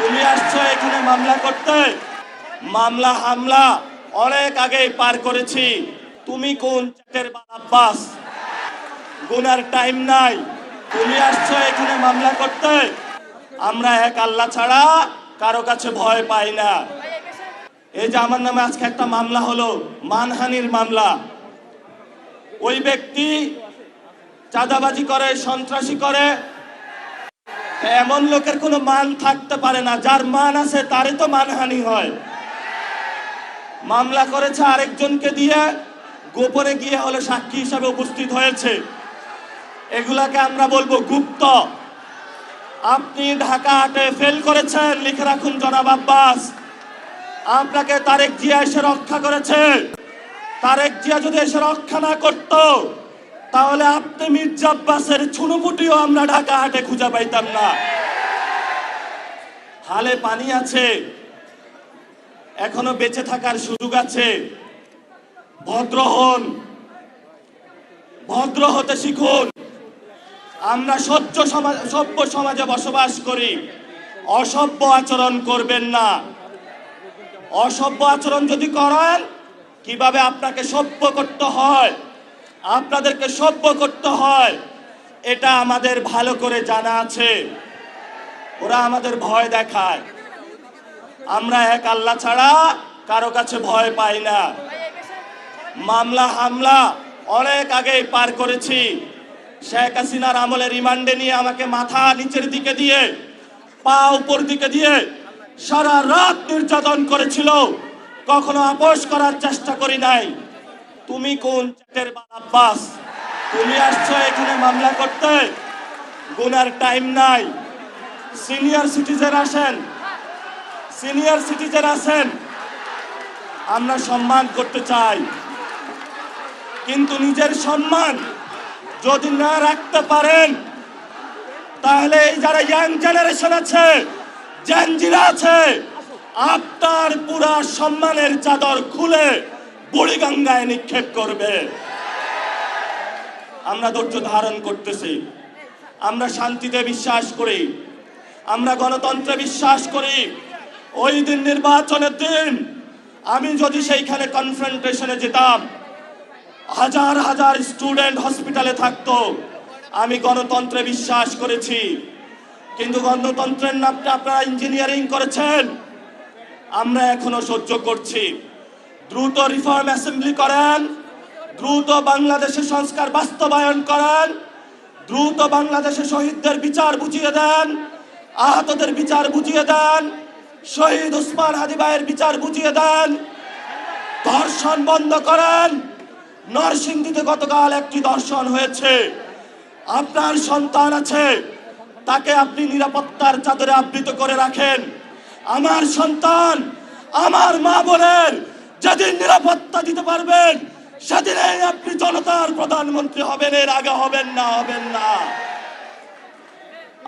তুমি আসছো এখানে মামলা করতে। মামলা হামলা অনেক আগেই পার করেছি। তুমি কোন চাটের আব্বাস? গুনার টাইম নাই। তুমি আসছো এখানে মামলা করতে। আমরা এক আল্লাহ ছাড়া কারো কাছে ভয় পাই না। এই যে আমার নামে আজকে একটা মামলা হলো, মানহানির মামলা। ওই ব্যক্তি চাঁদাবাজি করে, সন্ত্রাসী করে। এমন লোকের কোনো মান থাকতে পারে না, যার মান আছে তারই তো মানহানি হয়। মামলা করেছে আরেকজনকে দিয়ে, গোপনে গিয়ে হলো সাক্ষী হিসাবে উপস্থিত হয়েছে। এগুলাকে আমরা বলবো গুপ্ত। আপনি ঢাকা হাটে ফেল করেছেন, লিখে রাখুন জনাব আব্বাস। আপনাকে তারেক জিয়া এসে রক্ষা করেছে। তারেক জিয়া যদি এসে রক্ষা না করত, তাহলে আপনি মির্জা আব্বাসের ছুনুপুটিও আমরা ঢাকা হাটে খুঁজে পাইতাম না। হালে পানি আছে, এখনো বেঁচে থাকার সুযোগ আছে। ভদ্র হন, ভদ্র হতে শিখুন। আমরা সভ্য সমাজে বসবাস করি। অসভ্য আচরণ করবেন না। অসভ্য আচরণ যদি করেন, কিভাবে আপনাকে সভ্য করতে হয়, আপনাদেরকে সভ্য করতে হয়, এটা আমাদের ভালো করে জানা আছে। ওরা আমাদের ভয় দেখায়। আমরা এক আল্লাহ ছাড়া কারো কাছে ভয় পাই না। মামলা হামলা অনেক আগেই পার করেছি। শেখ হাসিনার আমলে রিমান্ডে নিয়ে আমাকে মাথা নিচের দিকে দিয়ে, পা উপর দিকে দিয়ে সারা রাত নির্যাতন করেছিল। কখনো আপোষ করার চেষ্টা করি নাই। তুমি কোন চাটের আব্বাস? তুমি আসছো এখানে মামলা করতে। গুনার টাইম নাই। সিনিয়র সিটিজেন আসেন, সিনিয়র সিটিজেন আসেন। আমরা সম্মান করতে চাই, কিন্তু নিজের সম্মান যদি না রাখতে পারেন, তাহলে এই যারা ইয়াং জেনারেশন আছে, জেনজিরা আছে, আপনার পুরা সম্মানের চাদর খুলে বুড়িগঙ্গায় নিক্ষেপ করবে। আমরা ধৈর্য ধারণ করতেছি। আমরা শান্তিতে বিশ্বাস করি, আমরা গণতন্ত্রে বিশ্বাস করি। ওই দিন নির্বাচনের দিন আমি যদি সেইখানে কনফ্রন্টেশনে যেতাম, হাজার হাজার স্টুডেন্ট হসপিটালে থাকতো। আমি গণতন্ত্রে বিশ্বাস করেছি, কিন্তু গণতন্ত্রের নামটা আপনারা ইঞ্জিনিয়ারিং করেছেন। আমরা এখনো সহ্য করছি। দ্রুত রিফর্ম অ্যাসেম্বলি করেন, দ্রুত বাংলাদেশের সংস্কার বাস্তবায়ন করেন, দ্রুত বাংলাদেশের শহীদদের বিচার বুঝিয়ে দেন, আহতদের বিচার বুঝিয়ে দেন, শহীদ ওসমান হাদি ভাইয়ের বিচার বুঝিয়ে দেন, ধর্ষণ বন্ধ করেন। নরসিংদীতে গতকাল একটি ধর্ষণ হয়েছে। আপনার সন্তান আছে, তাকে আপনি নিরাপত্তার চাদরে আবৃত করে রাখেন। আমার সন্তান, আমার মা বোনের যেদিন নিরাপত্তা দিতে পারবেন, সেদিনই আপনি জনতার প্রধানমন্ত্রী হবেন, এর আগে হবেন না, হবেন না।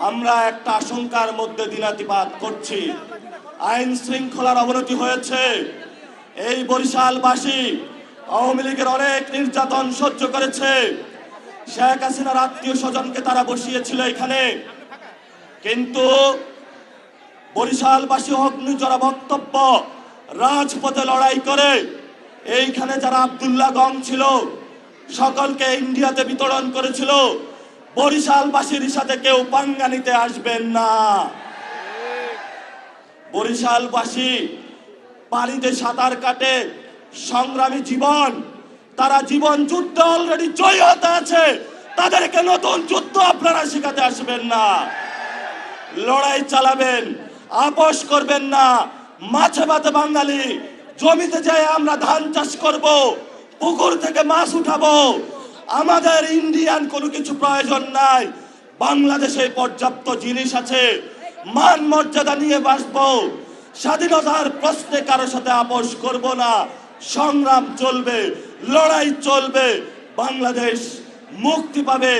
আমরা একটা আশঙ্কার মধ্যে দিনাতিপাত করছি। আইন শৃঙ্খলার অবনতি হয়েছে। এই বরিশালবাসী আওয়ামী লীগের অনেক নির্যাতন সহ্য করেছে। শেখ হাসিনার আত্মীয় স্বজনকে তারা বসিয়েছিল এখানে, কিন্তু বরিশালবাসী অগ্নিজরা বক্তব্য, রাজপথে লড়াই করে এইখানে যারা আব্দুল্লাহ গং ছিল সকলকে ইন্ডিয়াতে বিতরণ করেছিল। বরিশালবাসীর সাথে কেউ পাঙ্গা নিতে আসবেন না। বরিশালবাসী পানিতে সাঁতার কাটে, সংগ্রামী জীবন, তারা জীবন যুদ্ধ অলরেডি জয় হতে আছে। তাদেরকে নতুন যুদ্ধ আপনারা শেখাতে আসবেন না। লড়াই চালাবেন, আপোষ করবেন না। মাছে ভাতে বাঙালি, জমিতে যায় আমরা ধান চাষ করব, পুকুর থেকে মাছ উঠাবো। আমাদের ইন্ডিয়ান কোনো কিছু প্রয়োজন নাই। বাংলাদেশে পর্যাপ্ত জিনিস আছে। মান মর্যাদা নিয়ে বাঁচবো। স্বাধীনতার প্রশ্নে কারো সাথে আপোষ করব না। সংগ্রাম চলবে, লড়াই চলবে। বাংলাদেশ মুক্তি পাবে।